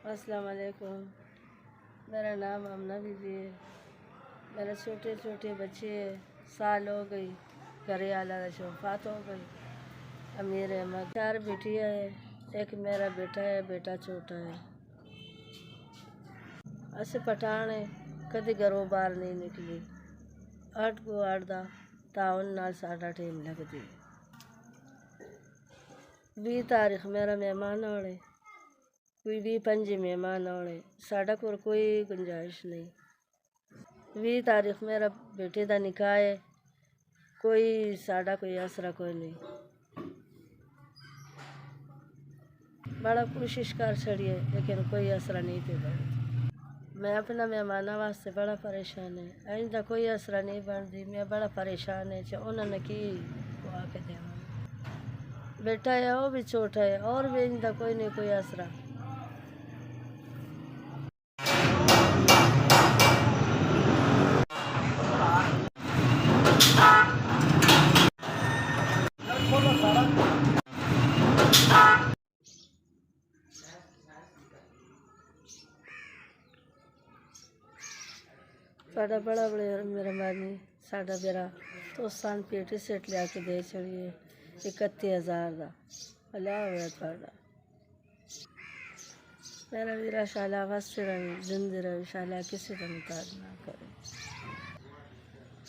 अस्सलाम वालेकुम। मेरा नाम आमना बीबी है। मेरे छोटे छोटे बच्चे हैं। साल हो गई घरे आला वफात हो गई। अमीर अहमद 4 बेटियाँ है। एक मेरा बेटा है, बेटा छोटा है। अस पठान है, कभी घरों बाहर नहीं निकली। 8 को 8 दा ताउन नाल साडा टेम लगदी। 20 तारीख मेरा मेहमान आने, कोई 20-25 मेहमान आने, साडा कोल कोई गुंजाइश नहीं। 20 तारीख मेरा बेटे दा निकाह है, कोई साडा कोई आसरा कोई नहीं। बड़ा कोशिश कर छड़िए लेकिन कोई आसरा नहीं पे बनता। मैं अपना मेहमाना वास्ते बड़ा परेशान है। इंदा कोई आसरा नहीं बनती। मैं बड़ा परेशान है। उन्होंने की खुआ के देवा। बेटा है वो भी छोटा है, और भी इंदा कोई नहीं कोई आसरा। साडा बड़ा मेहरबानी। साडा बेरा तो सान पेटी सेट लिया के दे छड़िए 31,000 का अला हुआ थोड़ा। मेरा वीरा शाला वास्ते रहे, जिंदगी रहे, शाला किसी का मुताज ना करे।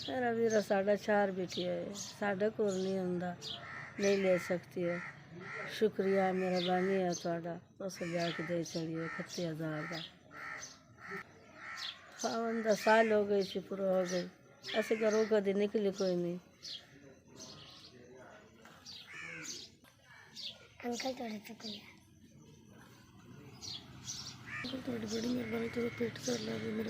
मेरा वीरा 4.5 बेटिया है, साढ़े को नहीं होंदा, नहीं ले सकती है। शुक्रिया मेहरबानी है थोड़ा, उस लिया के दे छड़िए 31,000 का। खावन 10 साल हो गए, शुक्र हो गई। ऐसे घरों कभी निकली कोई नहीं। अंकल थोड़े शुक्रिया। अंकल थोड़ी बड़ी मेहरबानी, तो पेट कर ला मेरे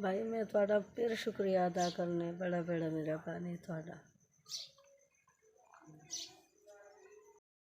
भाई। मैं थोड़ा फिर शुक्रिया अदा करने, बड़ा बड़ा मेहरबानी थोड़ा।